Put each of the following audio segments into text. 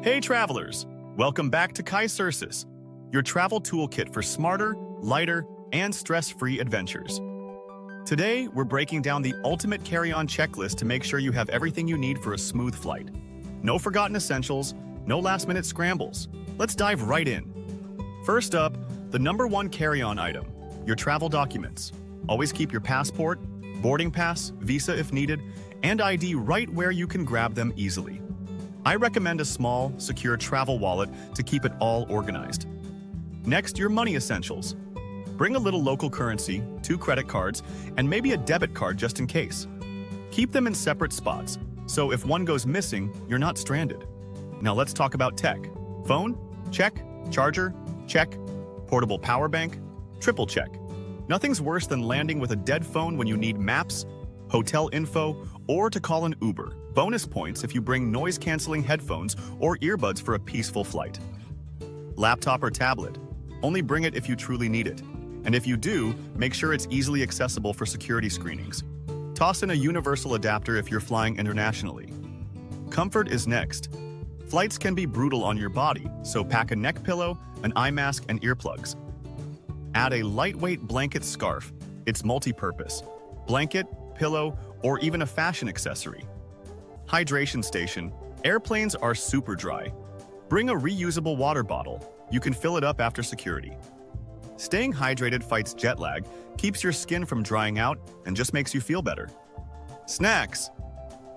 Hey travelers, welcome back to Kysersis, your travel toolkit for smarter, lighter, and stress-free adventures. Today, we're breaking down the ultimate carry-on checklist to make sure you have everything you need for a smooth flight. No forgotten essentials, no last-minute scrambles. Let's dive right in. First up, the #1 carry-on item, your travel documents. Always keep your passport, boarding pass, visa if needed, and ID right where you can grab them easily. I recommend a small, secure travel wallet to keep it all organized. Next, your money essentials. Bring a little local currency, 2 credit cards, and maybe a debit card just in case. Keep them in separate spots, so if one goes missing, you're not stranded. Now let's talk about tech. Phone? Check. Charger? Check. Portable power bank? Triple check. Nothing's worse than landing with a dead phone when you need maps, hotel info, or to call an Uber. Bonus points if you bring noise-canceling headphones or earbuds for a peaceful flight. Laptop or tablet. Only bring it if you truly need it. And if you do, make sure it's easily accessible for security screenings. Toss in a universal adapter if you're flying internationally. Comfort is next. Flights can be brutal on your body, so pack a neck pillow, an eye mask, and earplugs. Add a lightweight blanket scarf. It's multi-purpose. Blanket, pillow, or even a fashion accessory. Hydration station. Airplanes are super dry. Bring a reusable water bottle. You can fill it up after security. Staying hydrated fights jet lag, keeps your skin from drying out, and just makes you feel better. Snacks.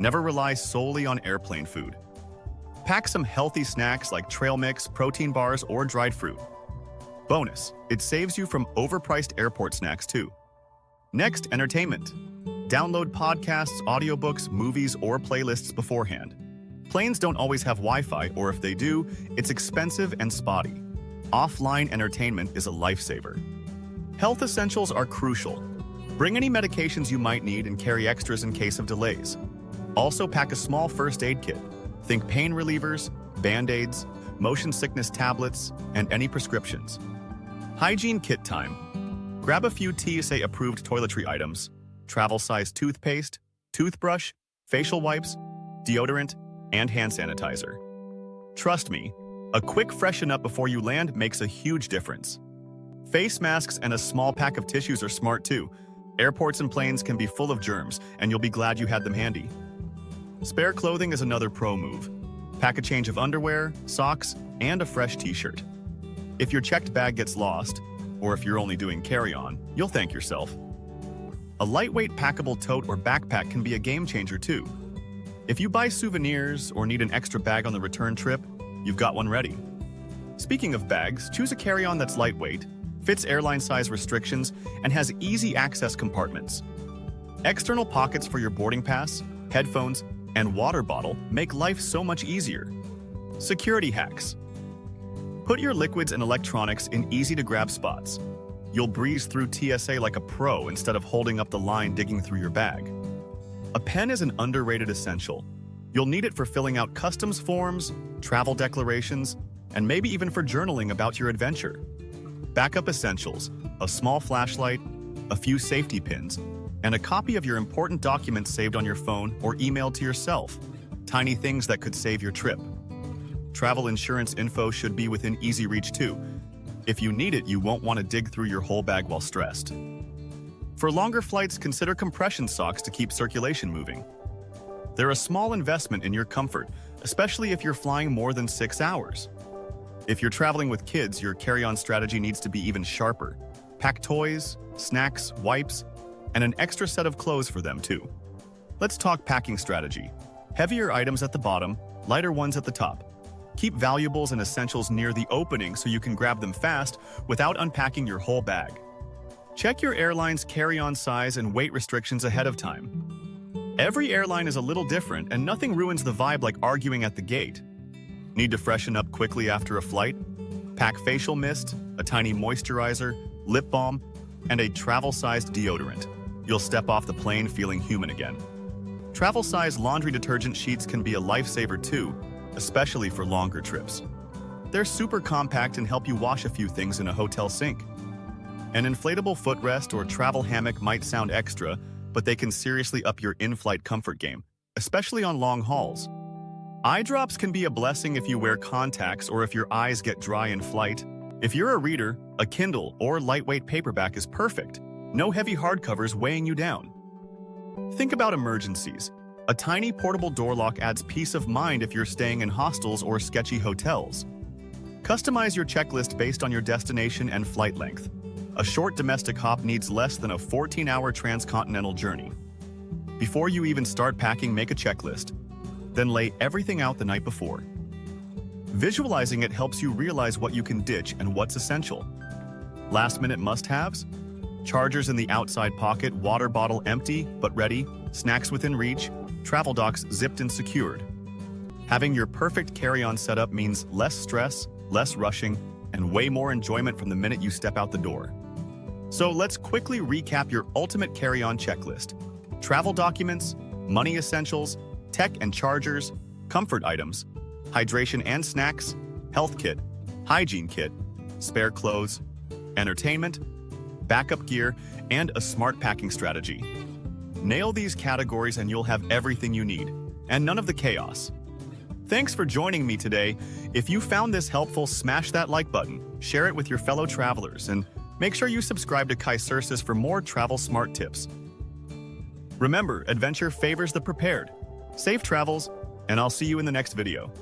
Never rely solely on airplane food. Pack some healthy snacks like trail mix, protein bars, or dried fruit. Bonus, it saves you from overpriced airport snacks too. Next, entertainment. Download podcasts, audiobooks, movies, or playlists beforehand. Planes don't always have Wi-Fi, or if they do, it's expensive and spotty. Offline entertainment is a lifesaver. Health essentials are crucial. Bring any medications you might need and carry extras in case of delays. Also pack a small first aid kit. Think pain relievers, Band-Aids, motion sickness tablets, and any prescriptions. Hygiene kit time. Grab a few TSA-approved toiletry items, travel-size toothpaste, toothbrush, facial wipes, deodorant, and hand sanitizer. Trust me, a quick freshen up before you land makes a huge difference. Face masks and a small pack of tissues are smart too. Airports and planes can be full of germs, and you'll be glad you had them handy. Spare clothing is another pro move. Pack a change of underwear, socks, and a fresh t-shirt. If your checked bag gets lost, or if you're only doing carry-on, you'll thank yourself. A lightweight packable tote or backpack can be a game changer too. If you buy souvenirs or need an extra bag on the return trip, you've got one ready. Speaking of bags, choose a carry-on that's lightweight, fits airline size restrictions, and has easy access compartments. External pockets for your boarding pass, headphones, and water bottle make life so much easier. Security hacks. Put your liquids and electronics in easy-to-grab spots. You'll breeze through TSA like a pro instead of holding up the line digging through your bag. A pen is an underrated essential. You'll need it for filling out customs forms, travel declarations, and maybe even for journaling about your adventure. Backup essentials, a small flashlight, a few safety pins, and a copy of your important documents saved on your phone or emailed to yourself. Tiny things that could save your trip. Travel insurance info should be within easy reach too. If you need it, you won't want to dig through your whole bag while stressed. For longer flights, consider compression socks to keep circulation moving. They're a small investment in your comfort, especially if you're flying more than 6 hours. If you're traveling with kids, your carry-on strategy needs to be even sharper. Pack toys, snacks, wipes, and an extra set of clothes for them too. Let's talk packing strategy. Heavier items at the bottom, lighter ones at the top. Keep valuables and essentials near the opening so you can grab them fast without unpacking your whole bag. Check your airline's carry-on size and weight restrictions ahead of time. Every airline is a little different, and nothing ruins the vibe like arguing at the gate. Need to freshen up quickly after a flight? Pack facial mist, a tiny moisturizer, lip balm, and a travel-sized deodorant. You'll step off the plane feeling human again. Travel-sized laundry detergent sheets can be a lifesaver too, especially for longer trips. They're super compact and help you wash a few things in a hotel sink. An inflatable footrest or travel hammock might sound extra, but they can seriously up your in-flight comfort game, especially on long hauls. Eye drops can be a blessing if you wear contacts or if your eyes get dry in flight. If you're a reader, a Kindle or lightweight paperback is perfect. No heavy hardcovers weighing you down. Think about emergencies. A tiny portable door lock adds peace of mind if you're staying in hostels or sketchy hotels. Customize your checklist based on your destination and flight length. A short domestic hop needs less than a 14-hour transcontinental journey. Before you even start packing, make a checklist. Then lay everything out the night before. Visualizing it helps you realize what you can ditch and what's essential. Last-minute must-haves? Chargers in the outside pocket, water bottle empty but ready, snacks within reach, travel docs zipped and secured. Having your perfect carry-on setup means less stress, less rushing, and way more enjoyment from the minute you step out the door. So let's quickly recap your ultimate carry-on checklist. Travel documents, money essentials, tech and chargers, comfort items, hydration and snacks, health kit, hygiene kit, spare clothes, entertainment, backup gear, and a smart packing strategy. Nail these categories and you'll have everything you need, and none of the chaos. Thanks for joining me today. If you found this helpful, smash that like button, share it with your fellow travelers, and make sure you subscribe to Kysersis for more travel smart tips. Remember, adventure favors the prepared. Safe travels, and I'll see you in the next video.